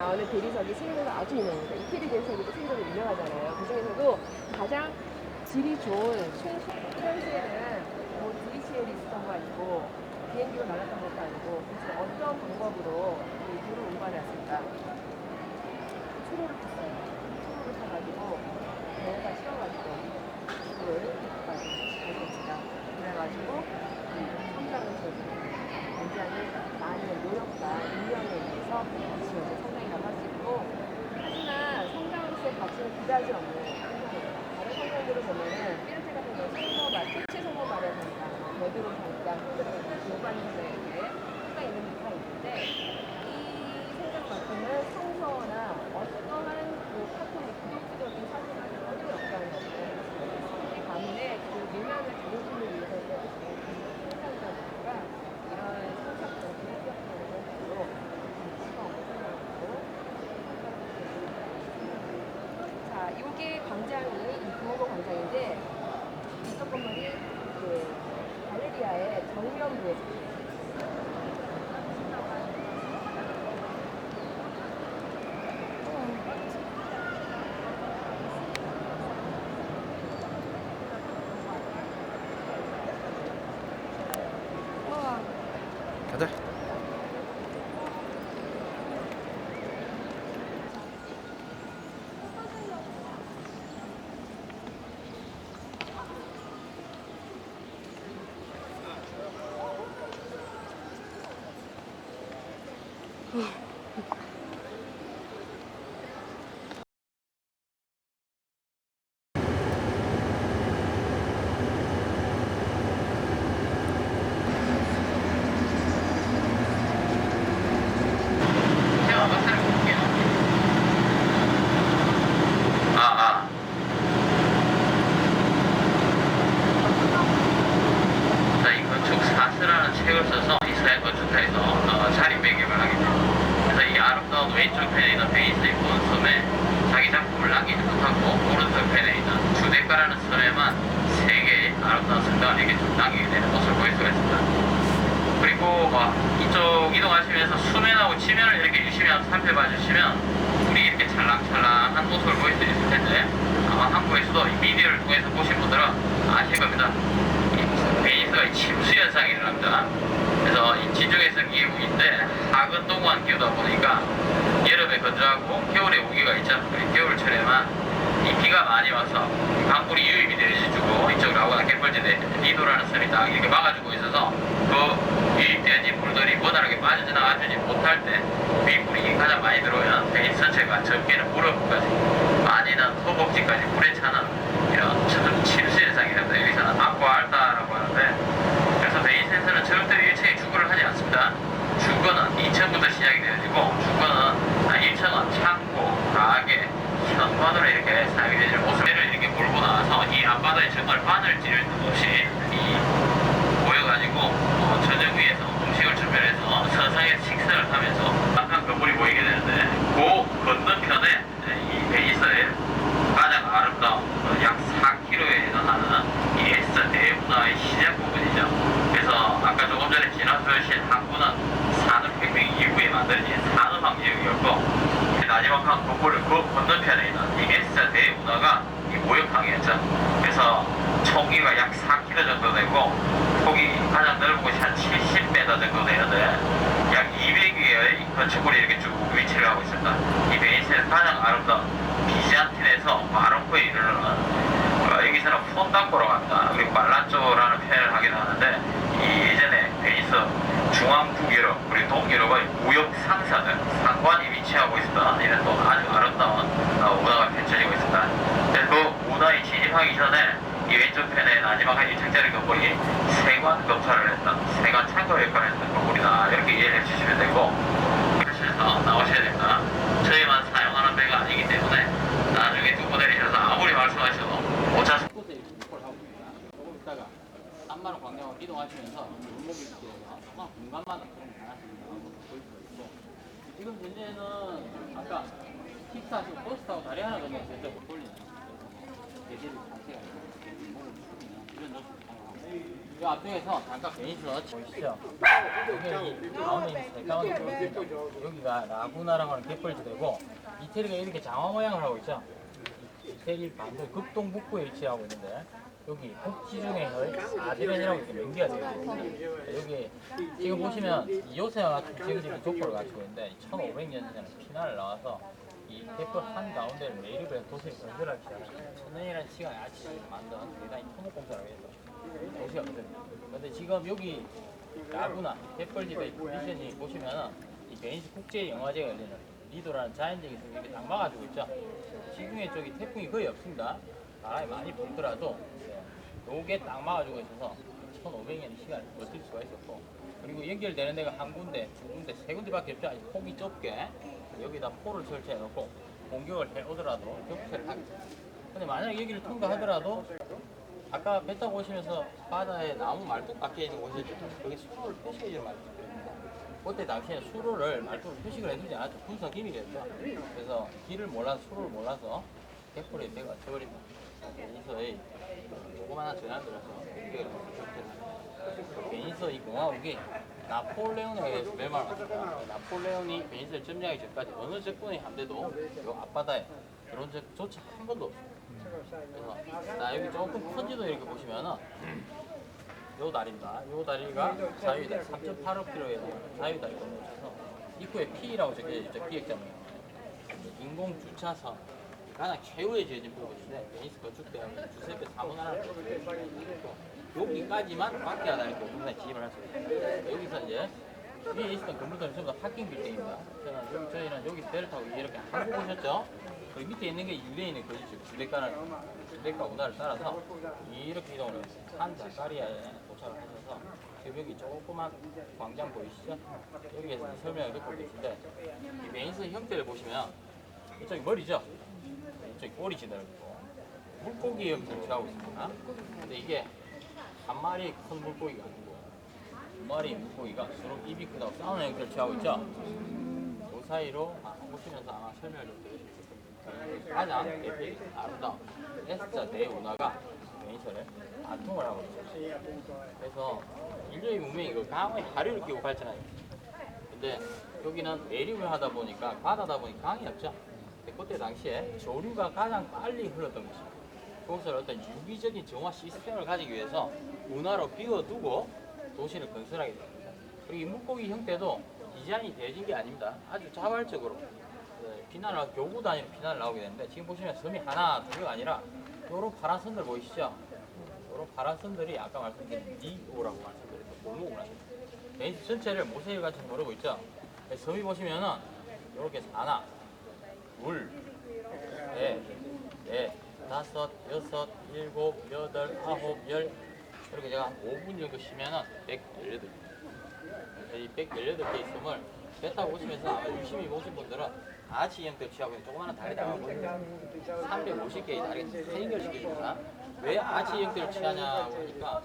나오는 대리석이 세계에서 아주 유명합니다. 이태리 대리석이 세계적으로 유명하잖아요. 그 중에서도 가장 질이 좋은 프랑스에는 뭐 DHL이 있었던 거 아니고 비행기로 날았던 것도 아니고 그래서 어떤 방법으로 이 돌을 운반을 했을까? 초로를 탔어요. 초로를 타가지고 배에다 실어가지고 돌을 가져옵니다. 그래가지고 성장을 저지르고 굉장히 많은 노력과 인명에 의해서 지어진 성당이라고 할 수 있고, 하지만 성당으로서의 가치는 그다지 없는 성당입니다. 다른 성당들을 보면은 피렌체 같은 경우는 성모말, 특채 성모말의 성당, 베드로 성당, 요반 성당 이렇게 성당 있는 데가 있는데 이 성당만큼은 성서나 어떠한 그 카톨릭 기독교적인 사실을 전혀 역사하는 없고 이 가문의 그 유명한 자존심을 위해서 세워진 성당이다 보니까 이런 성사적 기독교적인 것으로 가치가 없는 성당이고, 자, 이게 광장이 이 부호로 광장인데 이쪽 건물이 그 갈레리아의 정면부에 가자. 책을 써서 이스라엘 건축사에서 자리 매김을 하게 됩니다. 그래서 이 아름다운 왼쪽 편에 있는 베이스의 본 섬에 자기 작품을 남기지 못하고 오른쪽 편에 있는 주데카라는 섬에만 세 개의 아름다운 성당을 이렇게 좀 남기게 되는 것을 보일 수가 있습니다. 그리고 이쪽 이동하시면서 수면하고 지면을 이렇게 유심히 한번 살펴봐 주시면 물이 이렇게 찰랑찰랑한 모습을 보일 수 있을 텐데, 아마 한국에서도 이 미디어를 통해서 보신 분들은 아실 겁니다. 베니스가 침수 현상이 일어납니다. 그래서 이 지중해성 기후인데 하근 동안 기후다 보니까 여름에 건조하고 겨울에 우기가 있죠. 겨울철에만 이 비가 많이 와서 강물이 유입이 되어주고 이쪽으로 하거나 갯벌지대 리도라는 섬이 딱 이렇게 막아주고 있어서 그 유입되어진 물들이 원활하게 빠져나가지 못할 때 윗물이 가장 많이 들어오면 베니스 전체가 적게는 무릎까지 많이는 허벅지까지 물에 차는 이런 침수 현상이랍니다. 여기서는 아쿠아알타라고 하는데, 그래서 베니스에서는 절대로 1층에 주거를 하지 않습니다. 주거는 2층부터 시작이 되어지고, 주거는 1층은 창고, 가게, 현관으로 이렇게 사용이 되는 모습을 이렇게 몰고 나와서 이 앞바다에 정말 바늘질 없이 모여가지고 저녁 위에서 음식을 준비해서 서상에서 식사를 하면서 약간 건물이 보이게 되는데, 그 건너편에 이 베니스의 가장 아름다운 약 4km에 해당하는 이 에스타 대문화의 시작 부분이죠. 그래서 아까 조금 전에 지나보신 항구는 산업혁명 이후에 만들어진 산업항지역이었고, 나지막한 건물을 그 건너편에 있는 이 에스타 대문화가 이 모욕항이었죠. 그래서 총기가 약 4km 정도 되고 폭이 가장 넓은 곳이 한 70m 정도 되는데 약 200개의 건축물이 이렇게 쭉 위치를 하고 있습니다. 이 베니스에서 가장 아름다운 비잔틴에서 마로코에 이르는 여기서는 폰당코라고 합니다. 그리고 말란조라는 표현을 하기도 하는데, 이 예전에 베니스 중앙 북유럽 그리고 동유럽의 무역 상사들 상관이 위치하고 있었던 이런 또 아주 아름다운 문화가 펼쳐지고 있습니다. 그래서 그 문화에 진입하기 전에 이 왼쪽 편에 마지막에 1층짜리 건물이 세관 검사를 했던, 세관 창고 역할을 했던 건물이다, 이렇게 이해해 주시면 되고, 그러셔서 나오셔야 됩니다. 저희만 사용하는 배가 아니기 때문에 나중에 두고 내리셔서 아무리 말씀하셔도 오차 곳에 육골 하고 있습니다. 조금 있다가 산마루 광장으로 이동하시면서 골목이 이렇게 조그만 공간마다 그런 게 하나씩 나오는 것도 보일 수가 있고, 지금 현재는 아까 킥스 하시고 버스 타고 다리 하나 건너서 저쪽 돌리는 대지를 자체가 있고 목을 추리는 이런 모습을 사용하고, 이 앞쪽에서 잠깐 베니스 보이시죠? 여기 가운데 있는 가운데 여기가 라구나라고 하는 갯벌지대고 이태리가 이렇게 장화 모양을 하고 있죠. 이태리 반도 극동 북부에 위치하고 있는데 여기 북지중해의 아드렌이라고 이렇게 명기가 되어 있습니다. 여기 지금 보시면 이오세아가 전쟁적인 족보를 가지고 있는데 1500년 전에 피난을 나와서 이 갯벌 한가운데를 매립을 도시를 건설하기 시작합니다. 1000년이라는 시간에 아치 만든 대단히 토목공사라고 해서 도시가 거든요. 근데 지금 여기 라구나 갯벌지대 미션이 보시면은 이 베니스 국제영화제가 열리는 리도라는 자연적인 섬이 이렇게 딱 막아주고 있죠. 지중해 쪽이 태풍이 거의 없습니다. 바람이 많이 불더라도 요게 딱 막아주고 있어서 1500년 시간을 버틸 수가 있었고, 그리고 연결되는 데가 한 군데, 두 군데, 세 군데밖에 없죠. 아직 폭이 좁게 여기다 포를 설치해 놓고 공격을 해 오더라도 격차를 하겠죠. 근데 만약 여기를 통과하더라도 아까 배 타고 오시면서 바다에 나무 말뚝 박혀 있는 곳이 있죠. 여기 수로를 표시해 주는 말뚝. 그때 당시에는 수로를 말뚝을 표식을 해주지 않았죠. 군사 기밀이었죠. 그래서 길을 몰라서 수로를 몰라서 갯벌에 배가 쳐버립니다. 베니스의 조그마한 전환 들어서 공격을 했습니다. 베니스 이 공화국이 나폴레온에 의해서 멸망합니다. 나폴레온이 베니스를 점령하기 전까지 어느 적군의 함대도 이 앞바다에 그런 적조차 한 번도 없습니다. 그래서 자, 여기 조금 큰 지도 이렇게 보시면은 요 다리입니다. 요 다리가 자유다 3.85km의 자유다리 건너셔서 입구에 P라고 적혀져 있죠. 기획점이 인공 주차선 가장 최후에 지어진 부분인데 베니스 건축대학은 주세페 사모나라는 여기까지만 밖에 하다 이렇게 공사에 지입을 할 수 있습니다. 여기서 이제 위에 있었던 건물들은 전부 다 파킹 빌딩입니다. 저희는 여기 배를 타고 이렇게 한국 오셨죠? 그 밑에 있는 게 유대인의 거주지 주대가 운하를 따라서 이렇게 이동을 해요. 산 자카리아에 도착을 하셔서 지금 여기 조그만 광장 보이시죠? 여기에서 설명을 듣고 계신데 이 베니스 형태를 보시면 이쪽이 머리죠? 이쪽이 꼬리 지나고 물고기 형태를 취하고 있습니다. 근데 이게 한 마리 큰 물고기가 아니고 두 마리 물고기가 서로 입이 크다고 싸우는 형태를 취하고 있죠? 그 사이로 보시면서 아마 설명을 좀 드릴 수 있을 겁니다. 가장 에픽 아름다운 에스자 대 운하가 베니스를 관통을 하고 있어요. 그래서 인류의 문명이 그 강의 하류를 끼고 발전하고 있어요. 근데 여기는 내륙을 하다 보니까 바다다 보니 강이 없죠. 근데 그때 당시에 조류가 가장 빨리 흘렀던 것입니다. 그것을 어떤 유기적인 정화 시스템을 가지기 위해서 운하로 비워두고 도시를 건설하게 됩니다. 그리고 이 물고기 형태도 디자인이 되어진 게 아닙니다. 아주 자발적으로 피난을 교구 단위로 피난을 나오게 되는데 지금 보시면 섬이 하나, 두 개가 아니라 요런 파란 선들 보이시죠? 요런 파란 선들이 아까 말씀드린 니오라고 말씀드렸던 골목을 합니다. 베니스 전체를 모세일 같이 모르고 있죠? 섬이 보시면은 요렇게 하나, 둘, 넷, 다섯, 여섯, 일곱, 여덟, 아홉, 열 이렇게 제가 한 5분 정도 쉬면은 118개. 이 118개의 섬을 배 타고 오시면서 아마 유심히 보신 분들은 아치 형태를 취하고 있는 조그마한 다리 나가거든요. 350개의 다리가 해결시켜줍니다. 왜 아치 형태를 취하냐고 하니까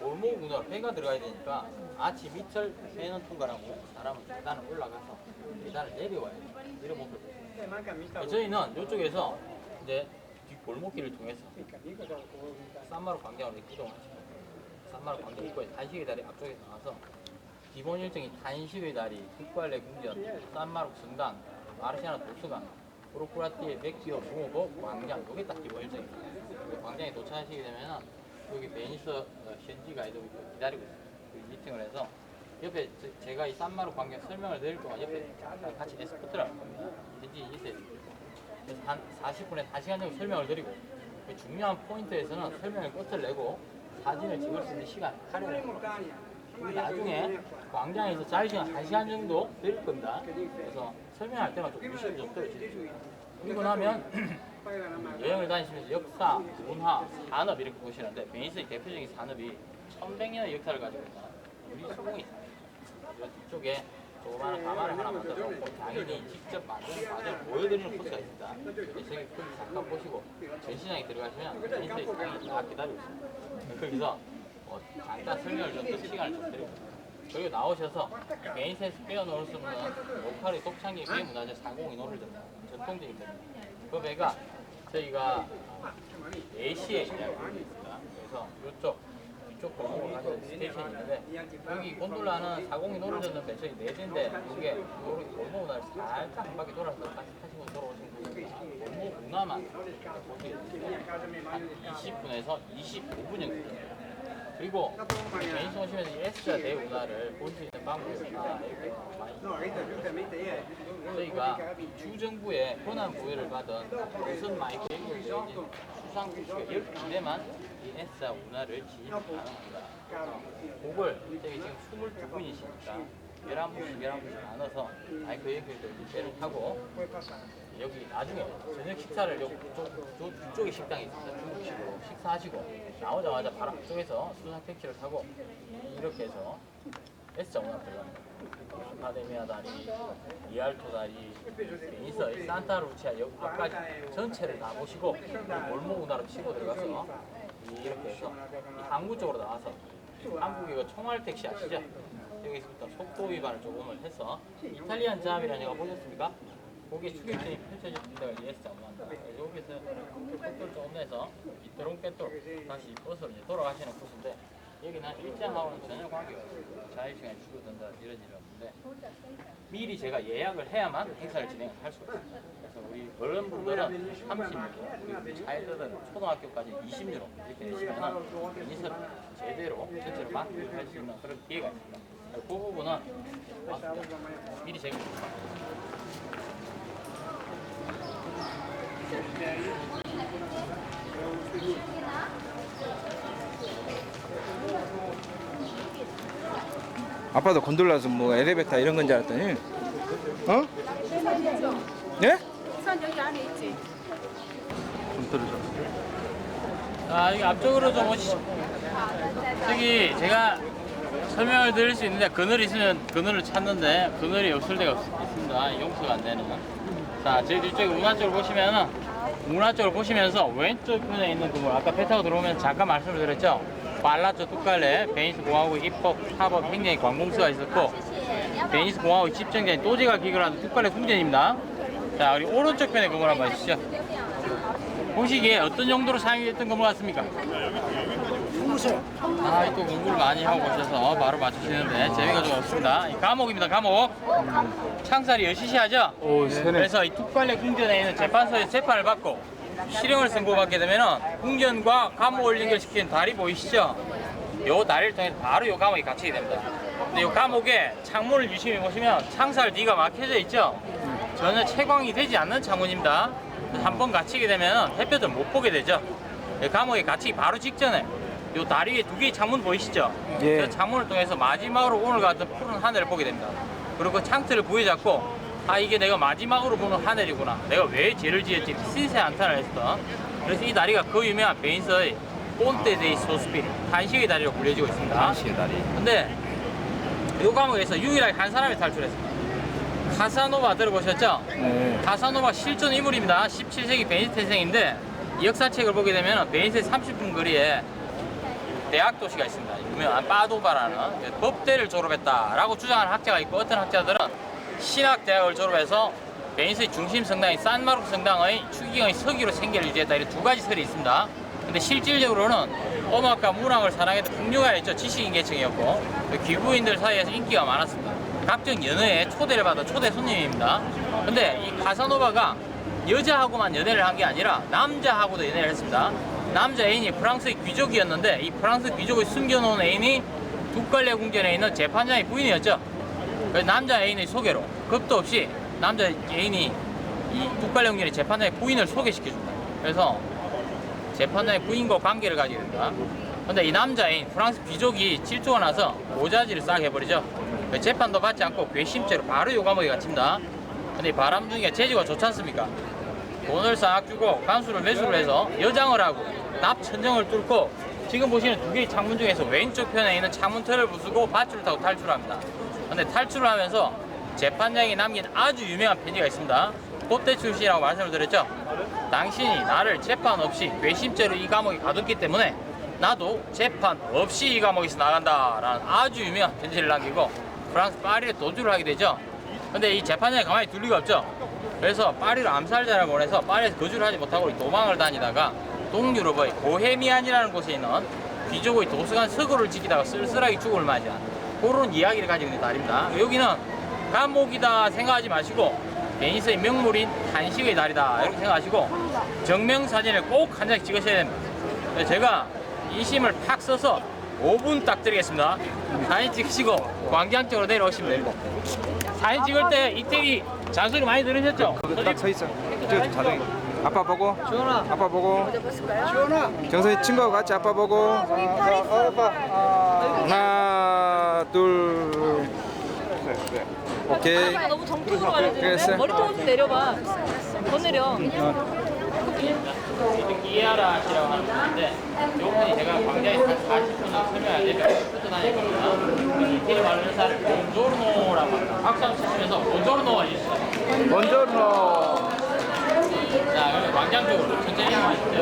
골목 문으로 배가 들어가야 되니까 아치 밑을 배는 통과하고 사람은 계단을 올라가서 계단을 내려와야 돼요. 이런 목표를 했습니다. 저희는 이쪽에서 이제 뒷골목길을 통해서 산마루 광장으로 이동하시고 산마루 광장 입구에 단식의 다리 앞쪽에 나와서 기본 일정이 단식의 다리, 흑발레 궁전, 산마루 성당, 마르시아나 도서관, 프로쿠라티의 맥기오 붕어보 광장 이게 딱 기본 일정입니다. 광장에 도착하시게 되면 여기 베니스 현지 가이드가 기다리고 있습니다. 미팅을 해서 옆에 제가 이 산마루 광장 설명을 드릴 동안 옆에 같이 에스코트를 할 겁니다. 현지 있어야 됩니다. 그래서 한 40분에 1시간 정도 설명을 드리고 중요한 포인트에서는 설명을 끝을 내고 사진을 찍을 수 있는 시간 활용을 합니다. 나중에 광장에서 자유시간 1시간 정도 드릴 겁니다. 그래서 설명할 때만 좀 유심히 좀 들어주십시오. 그리고 나면 여행을 다니시면서 역사, 문화, 산업 이렇게 보시는데 베니스의 대표적인 산업이 1100년의 역사를 가지고 있는 우리 수공이 있습니다. 뒤쪽에 조그마한 가마를 하나 만들어 놓고 당연히 직접 만드는 과정을 보여드리는 코스가 있습니다. 저기 거기 잠깐 보시고 전시장에 들어가시면 베니스의 상이 다 기다리고 있습니다. 거기서 잠깐 설명을 좀 드릴 시간을 좀 드립니다. 그리고 나오셔서 베니스에서 빼어놓을 수 없는 로컬의 독창기 배 문화재 402 노를 듣는 전통적인 배입니다. 그 배가 저희가 4시에 예약을 했습니다. 그래서 이쪽 이쪽 골목으로 가는 스테이션이 있는데 여기 곤돌라는 40이 노려졌는 배선이 4대인데 이게 골목 운하를 살짝 한 바퀴 돌아서 다시 타시고 돌아오시는 분이 골목 운하만 보시게 되시면 한 20분에서 25분 정도 됩니다. 그리고 개인 오시면서 이 S자 대운하를 볼 수 있는 방법이 이렇게 많이 있습니다. 저희가 주정부의 권한 부여를 받은 우선 마이크 연결되어진 수상국가 12대만 이 S자 운하를 진입 가능합니다. 그걸 저희 지금 22분이시니까 11분씩 나눠서 마이크 연결되어진 배를 타고 여기 나중에 저녁 식사를 이쪽에 식당이 있습니다. 중국식으로 식사하시고 나오자마자 바로 앞쪽에서 수상 택시를 타고 이렇게 해서 S자 운하 들어갑니다. 아카데미아 다리, 리알토 다리, 베니스, 산타루치아 여기까지 전체를 다 보시고 골목 운하로 치고 들어가서 이렇게 해서 이 항구 쪽으로 나와서 한국의 그 총알 택시 아시죠? 여기서부터 속도 위반을 조금을 해서 이탈리안 잡이라는 거 보셨습니까? 거기에 추격진이 펼쳐진 데가 S자 운하입니다. 여기서 꿰돌 조금 내서 이때롱 꿰돌 다시 버스로 이제 돌아가시는 코스인데 여기는 일정하고는 전혀 관계가 없어요. 자율시간이 줄어든다 이런 일이 없는데 미리 제가 예약을 해야만 행사를 진행을 할 수가 있습니다. 그래서 우리 어른분들은 30유로, 우리 차이들은 초등학교까지 20유로 이렇게 내시면 베니스를 제대로 전체로 마스터를 할 수 있는 그런 기회가 있습니다. 그 부분은 미리 제가 아빠도 곤돌라서 뭐 엘리베이터 이런 건 줄 알았더니 어? 예? 우선 여기 안에 있지. 자, 여기 앞쪽으로 좀 오시죠. 저기 제가 설명을 드릴 수 있는데 그늘이 있으면 그늘을 찾는데 그늘이 없을 때가 있습니다. 용서가 안 되는. 자, 저희 뒤쪽에 운하 쪽을 보시면은 운하 쪽을 보시면서 왼쪽 편에 있는 건물 아까 배 타고 들어오면 잠깐 말씀을 드렸죠. 발라조 뚜칼레 베니스 공화국 입법 사법 굉장히 관공서가 있었고 베니스 공화국 집정자인 또제가 기결한 뚜칼레 궁전입니다. 자, 우리 오른쪽 편의 건물 한번 보시죠. 보시기에 어떤 용도로 사용됐던 건물 같습니까? 아, 또 공부를 많이 하고 오셔서 바로 맞추시는데 재미가 좀 없습니다. 이 감옥입니다, 감옥. 창살이 여시시하죠? 그래서 이 뚜칼레 궁전에 있는 재판소에서 재판을 받고 실형을 선고받게 되면은 궁전과 감옥을 연결시키는 다리 보이시죠? 요 다리를 통해서 바로 요 감옥에 갇히게 됩니다. 근데 요 감옥에 창문을 유심히 보시면 창살 뒤가 막혀져 있죠? 전혀 채광이 되지 않는 창문입니다. 한 번 갇히게 되면 햇볕을 못 보게 되죠. 감옥에 갇히기 바로 직전에 요 다리 위에 두 개의 창문 보이시죠? 예. 그 창문을 통해서 마지막으로 오늘 같은 푸른 하늘을 보게 됩니다. 그리고 그 창틀을 부여잡고 아, 이게 내가 마지막으로 보는 하늘이구나. 내가 왜 죄를 지었지? 신세 한탄을 했었던. 그래서 이 다리가 그 유명한 베니스의 폰테 데이 소스피리 탄식의 다리로 불려지고 있습니다. 탄식의 다리. 근데 이 감옥에서 유일하게 한 사람이 탈출했습니다. 카사노바 들어보셨죠? 네. 카사노바 실존 인물입니다. 17세기 베니스 태생인데 이 역사책을 보게 되면 베니스의 30분 거리에 대학 도시가 있습니다. 유명한 파도바라는 법대를 졸업했다라고 주장하는 학자가 있고 어떤 학자들은 신학대학을 졸업해서 베니스의 중심 성당인 산마르코 성당의 추기경의 서기로 생계를 유지했다. 이런 두 가지 설이 있습니다. 근데 실질적으로는 음악과 문학을 사랑했던 풍류가였죠. 지식인 계층이었고 귀부인들 사이에서 인기가 많았습니다. 각종 연회에 초대를 받아 초대 손님입니다. 근데 이 카사노바가 여자하고만 연애를 한 게 아니라 남자하고도 연애를 했습니다. 남자 애인이 프랑스의 귀족이었는데 이 프랑스 귀족을 숨겨놓은 애인이 뚜칼레 궁전에 있는 재판장의 부인이었죠. 그래서 남자 애인의 소개로 겁도 없이 남자 애인이 이 뚜칼레 궁전의 재판장의 부인을 소개시켜줍니다. 그래서 재판장의 부인과 관계를 가지게 됩니다. 근데 이 남자 애인 프랑스 귀족이 질투가 나서 모자지를 싹 해버리죠. 재판도 받지 않고 괘씸죄로 바로 요 감옥에 갇힙니다. 근데 이 바람둥이가 재주가 좋지 않습니까? 돈을 싹 주고 간수를 매수를 해서 여장을 하고 납천정을 뚫고 지금 보시는 두 개의 창문 중에서 왼쪽 편에 있는 창문틀을 부수고 밧줄을 타고 탈출합니다. 근데 탈출을 하면서 재판장이 남긴 아주 유명한 편지가 있습니다. 법대 출신이라고 말씀을 드렸죠. 당신이 나를 재판 없이 괘씸죄로 이 감옥에 가뒀기 때문에 나도 재판 없이 이 감옥에서 나간다 라는 아주 유명한 편지를 남기고 프랑스 파리에 도주를 하게 되죠. 근데 이 재판장이 가만히 둘 리가 없죠. 그래서 파리로 암살자를 보내서 파리에서 거주를 하지 못하고 도망을 다니다가 동유럽의 보헤미안이라는 곳에 있는 귀족의 도서관 서고를 지키다가 쓸쓸하게 죽음을 맞이한 그런 이야기를 가지고 있는 달입니다. 여기는 감옥이다 생각하지 마시고 베니스의 명물인 한식의 달이다 이렇게 생각하시고 정명사진을 꼭 한 장씩 찍으셔야 됩니다. 제가 인심을 팍 써서 5분 딱 드리겠습니다. 사진 찍으시고 광장 쪽으로 내려오시면 됩니다. 사진 찍을 때 이태리 잔소리 많이 들으셨죠? 거기 딱 서 있어. 저 자동이. 아빠 보고. 지원아. 아빠 보고. 지원아. 정선이 친구하고 같이 아빠 보고. 하나, 둘, 셋. 오케이. 아, 너무 정통으로 가야 되는데 그랬어요? 머리통 좀 내려봐. 더 내려. 이해하라 하시라고 하는 분인데 요번에 제가 광장에서 한 40분을 설명해야 되면 흩어다니거든요. 이태리 말로 회사를 본조르노라고 합니다. 박수 한번 치시면서 본조르노가 있어요. 본조르노. 자, 그러면 광장 쪽으로 천천히 이동하시죠.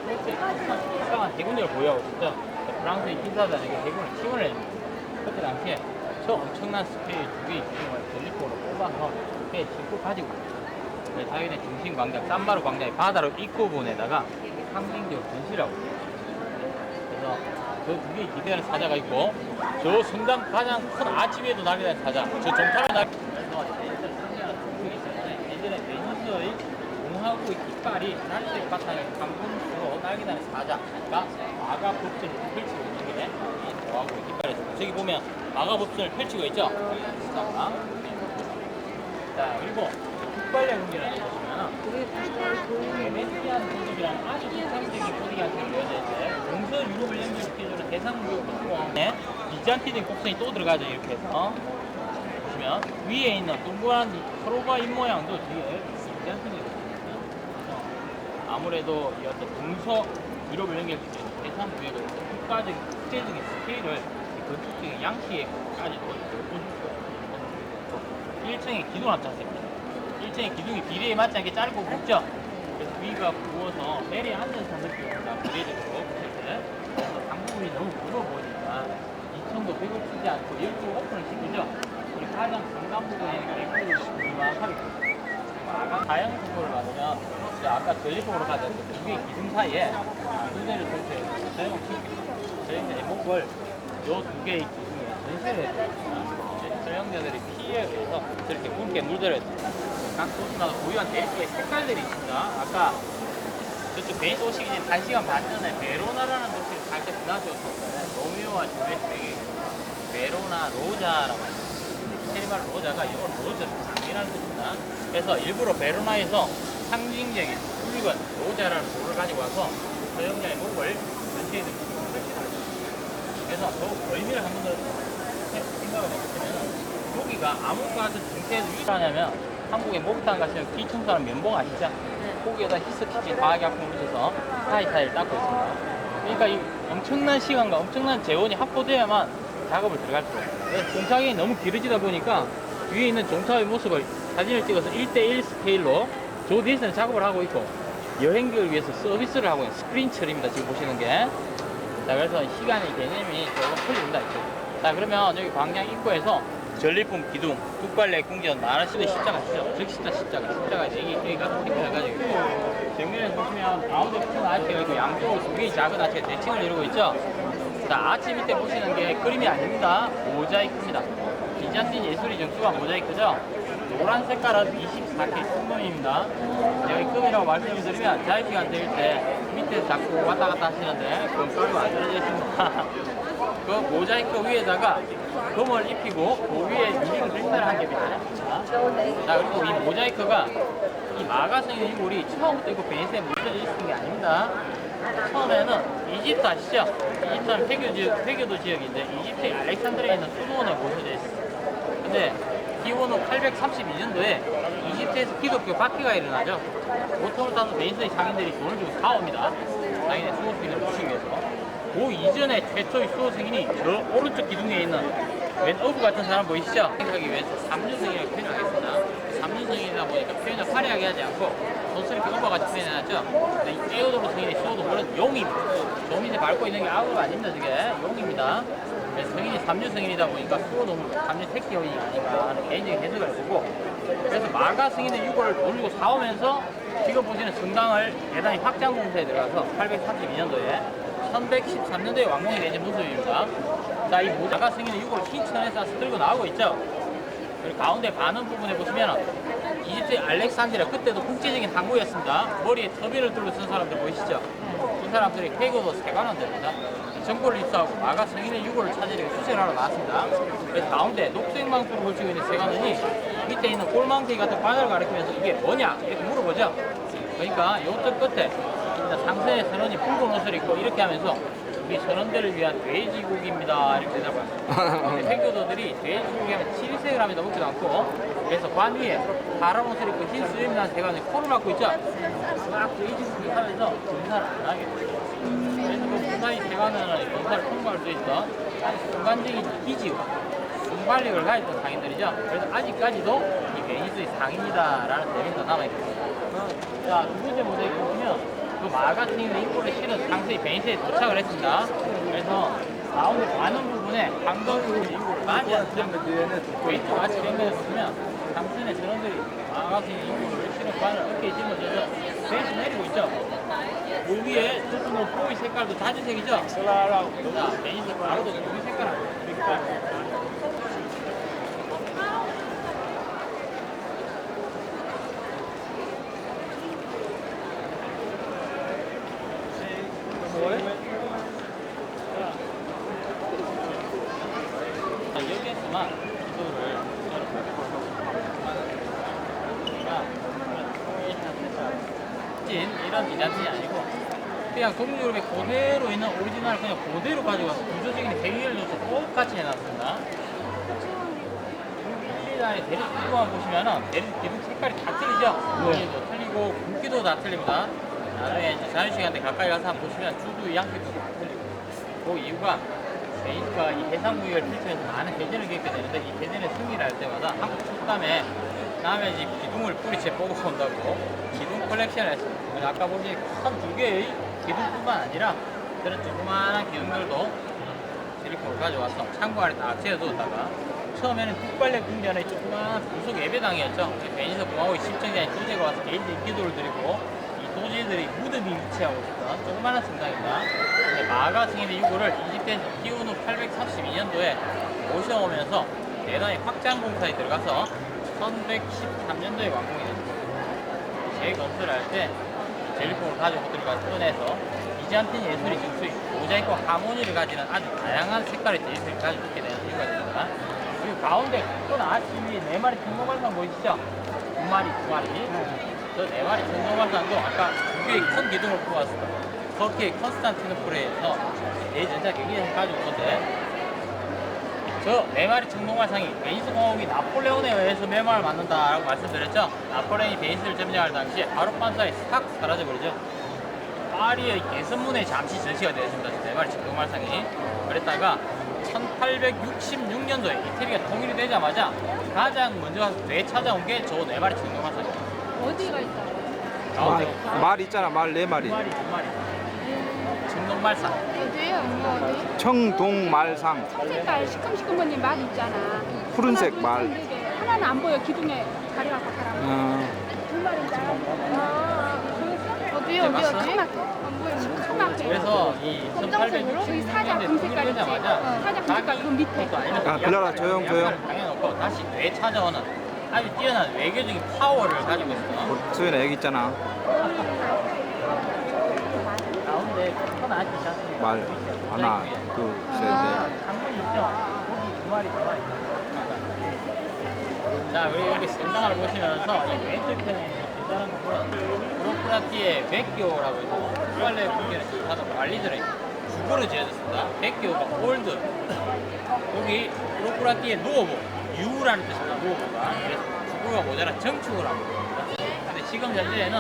이상한 대군대를 보유하고 있었죠. 프랑스의 기사단에게 대군을 지원을 해줍니다. 그때 당시에 저 엄청난 스케일 두 개의 기둥을 전리포로 뽑아서 배 싣고 가지고 있어요. 자기네 중심 광장, 산마루 광장의 바다로 입구부분에다가 상징적으로 전시를 하고 있어요. 그래서 저 두 개의 기대하는 사자가 있고 저 순간 가장 큰 아침에도 날리는 사자, 저 종탑에 그래서 예전에 베니스의 공화국의 깃발이 날색 바탕에 강분수로 날개다는 사자가 마가법전을 펼치고 있는 게 공화국의 깃발이죠. 저기 보면 마가법전을 펼치고 있죠. 자, 그리고 국발의 공기라는 거 보시면은 베네치안 분위기라는 아주 인상적인 분위기가 보여져 있어요. 동서 유럽을 연결시켜주는 대상무역 포함에 비잔티는 곡선이 또 들어가죠. 이렇게 해서 보시면 위에 있는 동그란 서로가 입 모양도 뒤에 비잔티는 곡선이거든요. 아무래도 이 어떤 동서 유럽을 연결시키는 대상무역을 국가적인 국제적인 스케일을 건축적인 양식에까지도 보실 수가 있어요. 1층에 기둥 합창입니다. 1층의 기둥이 비례에 맞지 않게 짧고 굵죠? 그래서 위가 부어서 내리 앉아서 느끼고 비례적으로 붙을 때 그래서 당부분이 너무 부러워 보이니까 2층도 벽을 치지 않고 열두 오픈을 시키죠? 우리 가장 중간 부분에 렉구를 이만하게 다양 정보를 받으면 아까 전리폭으로 가던 두 개의 기둥 사이에 군대를 설치해서 저희는 목을 요 두 개의 기둥에 전시를 해줍니다. 저형제들이 피해에 의해서 저렇게 굵게 물들어있습니다. 각 도시마다 고유한 대리석의 색깔들이 있습니다. 아까 저쪽 베니스 오시기 전에 1시간 반 전에 베로나라는 도시를 살짝 지나셨었어요. 로미오와 줄리엣에게 베로나 로자라고 합니다. 이태리말 로자가 영어로 로즈를 장미라는 뜻입니다. 그래서 일부러 베로나에서 상징적인 붉은 로자라는 돌을 가지고 와서 저형제의 목을 전시해드립니다. 그래서 그 의미를 한 번 더 생각을 해보시면 모기가 암흑 같은 정체에서 위치하냐면 한국에 목욕탕 가시면 귀청소하는 면봉 아시죠? 거기에다 히스키지 과학약품 묻혀서 사이사이를 닦고 있습니다. 그러니까 이 엄청난 시간과 엄청난 재원이 확보돼야만 작업을 들어갈 수가 있어요. 그래서 종착이 너무 길어지다 보니까 위에 있는 종착의 모습을 사진을 찍어서 1대1 스케일로 저 뒤에서는 작업을 하고 있고 여행객을 위해서 서비스를 하고 있는 스크린 처리입니다. 지금 보시는 게. 자, 그래서 시간의 개념이 조금 틀립니다. 자, 그러면 여기 광장 입구에서 전리품 기둥, 국발레 궁전, 나라시대 십자가 있죠. 십자가 4개, 여기가 색깔가지고 있고 정면에서 보시면 가운데 큰 아치가 있고 양쪽으로 두 개의 작은 아치가 대칭을 이루고 있죠. 자, 아치 밑에 보시는 게 그림이 아닙니다. 모자이크입니다. 비잔틴 예술의 정수가 모자이크죠. 노란 색깔은 24K 순금입니다. 여기 금이라고 말씀을 드리면 자유시간 될 때 밑에 밑에서 자꾸 왔다 갔다 하시는데 금가루가 안 떨어져 있습니다. 그 모자이크 위에다가 금을 입히고 그 위에 유리를 색깔을 한 겹이 달렸습니다. 자, 그리고 이 모자이크가 이 마가성의 유골이 처음부터 이거 베이스에 묻혀져 있는 게 아닙니다. 처음에는 이집트 아시죠? 이집트는 회교도 지역인데 이집트의 알렉산드리아에 있는 수도원에 모셔져 있어요. 근데 기원후 832년도에 이집트에서 기독교 박해가 일어나죠. 보통을 따서 베이스의 상인들이 돈을 주고 사옵니다. 상인의 수호 승인을 모시기 위해서. 그 이전에 최초의 수호 승인이 저 오른쪽 기둥에 있는 웬 어부 같은 사람 보이시죠? 생각하기 위해서 3륜승이라고 표현하겠습니다. 3륜승이다 보니까 표현을 화려하게 하지 않고 돈스럽게 어부같이 표현해놨죠. 근데 이 에오도로 승인의 수호도 물론 용입니다. 저 밑에 밟고 있는 게 아무가 아닙니다. 저게 용입니다. 그래서 성인이 3륜 성인이다 보니까 수호도 3륜 택기 여인이 아닌가 하는 개인적인 해석을 해보고, 그래서 마가 승인의 유골을 돈 주고 사오면서 지금 보시는 성당을 대단히 확장 공사에 들어가서 832년도에 1113년도에 완공이 된 모습입니다. 자, 이 마가 승인의 유골을 흰 천에 싸서 들고 나오고 있죠. 그리고 가운데 반은 부분에 보시면 이집트의 알렉산드리아, 그때도 국제적인 항구였습니다. 머리에 터빈을 들고 쓴 사람들 보이시죠? 이 사람들이 회고도 세관원들입니다. 정보를 입수하고 마가 승인의 유골을 찾으려고 수색을 하러 나왔습니다. 그래서 가운데 녹색 망토를 걸치고 있는 세관원이 밑에 있는 골망테이 같은 바늘을 가리키면서 이게 뭐냐 이렇게 물어보죠. 그러니까 이쪽 끝에 상선의 선원이 붉은 옷을 입고 이렇게 하면서 우리 선원들을 위한 돼지고기입니다 이렇게 대답합니다. 회교도들이 돼지고기 하면 칠색을 합니다. 먹지도 않고. 그래서 관 위에 파란 옷을 입고 흰 수염이 난 세관이 코를 막고 있죠. 막 돼지고기 하면서 군사를 안 하게 돼요. 그래서 그 무사히 세관은 군사를 통과할 수 있던 아주 순간적인 기지와 순발력을 가졌던 상인들이죠. 그래서 아직까지도 이 베니스의 상입니다라는 재미가 남아있습니다. 자, 두 번째 모델 보시면 그 마가팅의 인골을 실은 상수의 베니스에 도착을 했습니다. 그래서 가운데 가는 부분에 강덕으로 인골을 빠지 않죠. 왼쪽 아치 뱅크에 보시면 상순의 전원들이 마가팅의 인골을 실은 바늘 어깨에 짊어져서 베이스 내리고 있죠. 그 위에 저쪽은 포의 색깔도 다지색이죠. 자, 베니스 바로도 이 색깔 여기에서만 기도를 이런 디자인이 아니고 그냥 동유럽에 그대로 있는 오리지널을 그냥 그대로 가져가서 구조적인 해결을 줘서 똑같이 해놨습니다. 일단에 대리 기둥만 보시면은 대리 기둥 색깔이 다 틀리죠? 여기도 틀리고 굵기도 다 틀립니다. 나중에 이제 자유시간 때 가까이 가서 한번 보시면 주두 양기도 다 틀리고. 그 이유가 베이스가 이 해상무역을 필터해서 많은 개전을 겪게 되는데 이 개전에 승리를 할 때마다 한국 촉감에 다음에 이제 기둥을 뿌리채 뽑아 온다고 기둥 컬렉션을 했습니다. 아까 보신 큰 두 개의 기둥뿐만 아니라 그런 조그마한 기둥들도 실리콘을 가져와서 창고 안에 딱 채워두었다가 처음에는 국발레 궁전의 조그마한 부속 예배당이었죠. 베니스 공화국의 십정자인 도제가 와서 개인적인 기도를 드리고 이 도제들이 무덤이 위치하고 있던 조그마한 성당입니다. 근데 마가 승인의 유골을 이집트에서 기원 후 832년도에 모셔오면서 대단히 확장 공사에 들어가서 1113년도에 완공이 됐습니다. 재건설을 할 때 젤리폼을 가지고 들어가서 꺼내서 비잔틴 예술의 정수인 모자이크와 하모니를 가지는 아주 다양한 색깔의 재질을 가지고 있게 되는 이유가 됩니다. 그리고 가운데 큰 아치 위에 4마리 청동발상 보이시죠? 2마리, 2마리. 저 4마리 청동발상도 아까 2개의 큰 기둥을 뽑았습니다. 터키의 컨스탄티노플에서 대전자기기에서 가지고 오는데 저 4마리 청동발상이 베니스 공화국이 나폴레온에 의해서 멸망을 맞는다라고 말씀드렸죠. 나폴레온이 베니스를 점령할 당시에 바로 반사에 싹 사라져버리죠. 파리의 개선문에 잠시 전시가 되었습니다. 저 4마리 청동발상이. 그랬다가 1866년도에 이태리가 통일이 되자마자 가장 먼저 가서 되찾아온 게 저 4마리 청동발상입니다. 어디가 있다고요? 말 있잖아, 말 4마리. 2마리. 청동발상. 어디에요? 어디? 청동말상. 색깔 시큼시큼 건지 말 있잖아. 푸른색 하나, 말. 둘, 셋, 네 개. 하나는 안 보여. 기둥에 다리가 가까라. 두 마리인데. 어디요? 어디? 안 보여. 시큼하게. 그래서 이 저기 사자 1866년도에 금색깔 있지? 통일되자마자 사자 금색깔 그 밑에. 아, 클라라, 조용. 당해놓고 다시 되찾아오는 아주 뛰어난 외교적인 파워를 가지고 있습니다. 소연아, 여기 있잖아. 아시죠? 말 하나, 둘, 셋, 넷. 한분 있죠? 고기 두 마리 들어가 있어요. 자, 우리 여기 센상을 보시면서 이 왼쪽 편에 있는 대단한 부분은 브로크라티의 백교라고 해서 빨래 분기는 다들 관리 들어있고 주거로 지어졌습니다. 백교가 올드. 여기 브로크라티의 노어보, 유라는 뜻입니다. 노어보가. 그래서 주거가 모자란 정축을 하고 있습니다. 근데 지금 현재는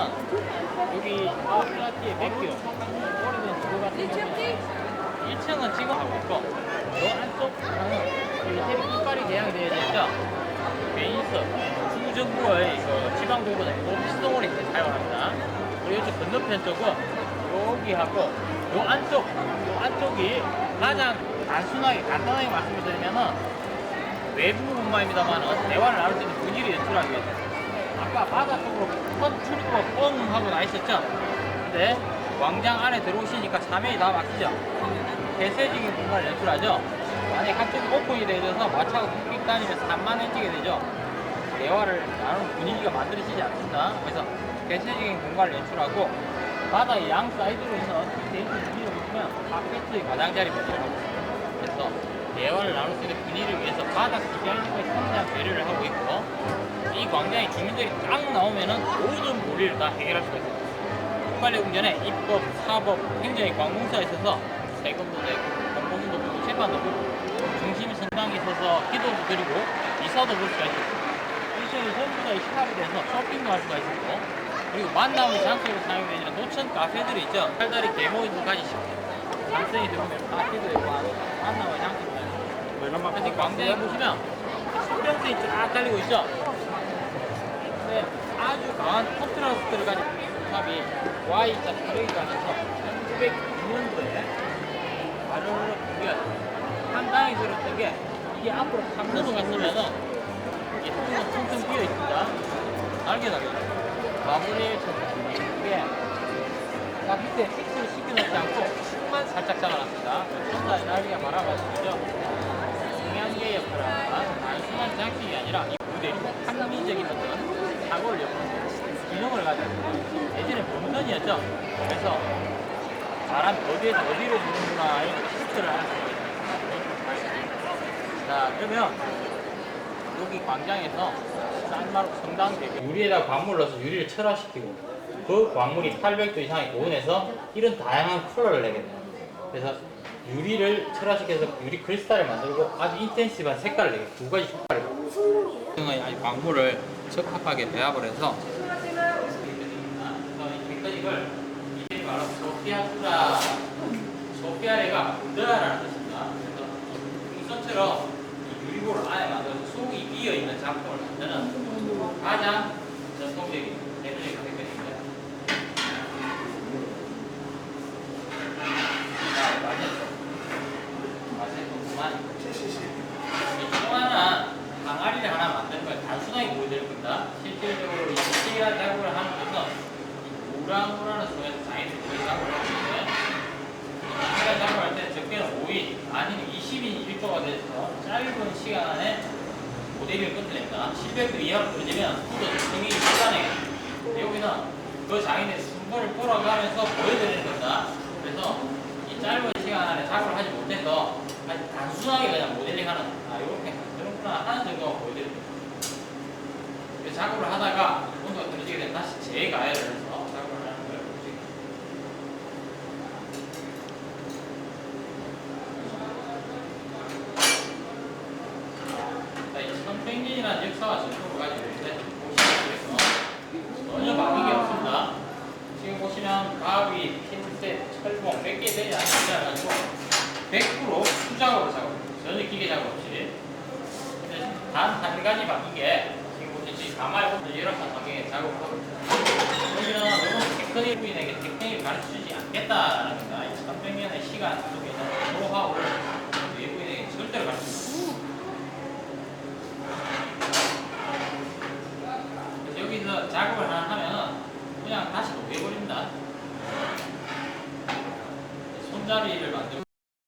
여기 브로크라티의 백교, 오래된 주거 같은 경우는 1층은 지금 하고 있고 요 안쪽 방은 이태리 끝발이 개양이 되어 있죠. 베인스 주정부의 그 지방도로는 오피스동을 이렇게 사용합니다. 그리고 이쪽 건너편 쪽은 여기하고 요 안쪽이 가장 단순하게 간단하게 말씀을 드리면은 외부 공간입니다만 대화를 나눌 수 있는 분위기를 연출하기 위해서 아까 바다 쪽으로 큰 출입구가 뻥 하고 나 있었죠. 근데 광장 안에 들어오시니까 3면이 다 막히죠. 대세적인 공간을 연출하죠. 만약에 한쪽이 오픈이 되어서 마차가 휙휙 다니면서 산만해지게 되죠. 대화를 나누는 분위기가 만들어지지 않습니다. 그래서 대체적인 공간을 연출하고 바다의 양 사이드로 있는 데이트 분위기를 보시면 카페트의 가장자리 배치를 하고 있습니다. 그래서 대화를 나눌 수 있는 분위기를 위해서 바다 디자인과의 상세한 배려를 하고 있고 이 광장에 주민들이 딱 나오면은 모든 볼일을 다 해결할 수가 있습니다. 국가례공전에 입법, 사법, 행정의 관공서에 있어서 세금도 내고 공공도 보고 재판도 보고 중심 성당에 있어서 기도도 드리고 이사도 볼 수가 있습니다. 일주일에 전부 다 시합이 돼서 쇼핑도 할 수가 있었고 그리고 만남의 장소로 사용되는 노천 카페들이 있죠. 팔다리 개모임도 가지시고 장성이 들어오면 파티도 있고 만남의 장소도 있고 근데 광장에 보시면 수평선이 쫙 달리고 있죠. 근데 아주 강한 컨트라스트를 가진 탑이 Y자 타격이 가면서 1909년도에 가로로 공개가 상당히 들었던 게 이게 앞으로 탁 넘어갔으면은 이게 뚜껑은 텅텅 비어 있습니다. 날개 마무리처럼 이게 딱 밑에 픽스를 시켜놓지 않고 축만 살짝 잡아놨습니다. 천사의 날개가 말아가지고죠. 영양계 역할을 합니다. 단순한 장식이 아니라 이 무대 합리적인 어떤 사고를 엮는 기능을 가지고 있습니다. 예전에 본선이었죠. 그래서 바람 어디에서 어디로 부는구나 이런 시프트를 할 수가 있습니다. 자, 그러면 여기 광장에서 산마루 성당 대교 유리에다 광물을 넣어서 유리를 철화시키고 그 광물이 800도 이상의 고온에서 이런 다양한 컬러를 내게 돼요. 그래서 유리를 철화시켜서 유리 크리스탈을 만들고 아주 인텐시브한 색깔을 내게 두 가지 색깔을 아주 광물을 적합하게 배합을 해서 이 tekto닉을 이제 바로 소피아레가 군대라는 뜻입니다. 그래서 풍선처럼 유리볼을 안에 만들어서 속이 비어있는 작품을 만드는 가장 전통적인 대표적인 텍토닉입니다. 조그마한 항아리를 하나 만드는 걸 단순하게 보여드릴 겁니다. 실질적으로 이 디테일한 작업을 하는 것은 무라무라는 소에서 장인들이 작업을 하고 있는데 디테일한 작업을 할 때는 적게는 5인 아니면 20인 1조가 돼서 짧은 시간 안에 모델링을 끝냅니다. 700도 이하로 떨어지면 굳어서 성인이 불가능해요. 여기는 그 장인의 순번을 돌아가면서 보여드리는 겁니다. 그래서 이 짧은 시간 안에 작업을 하지 못해서 아주 단순하게 그냥 모델링하는 이렇게 그렇구나 하는 정도만 보여드립니다. 작업을 하다가 온도가 떨어지게 되면 다시 재가열을 해서 작업을 하는 걸 볼 수 있습니다. 자, 이 1100년이라는 역사와 전통을 가지고 있는데 보시면 전혀 바뀐 게 없습니다. 지금 보시면 가위, 핀셋, 철봉 몇 개 되지 않는 가지고 100% 수작업으로 작업합니다. 전혀 기계 작업 없이. 단 한 가지 바뀐 게 지금 보시지 가마에 보면 열악한 환경에 작업을 하고 있습니다. 여기는 이런 텍토닉 부인에게 텍토닉을 가르쳐주지 않겠다라는 겁니다. 300년의 시간 속에서 노하우를 외부인에게 절대로 가르쳐주지 않습니다. 여기서 작업을 하나 하면 그냥 다시 녹여버립니다. 손잡이를 만들고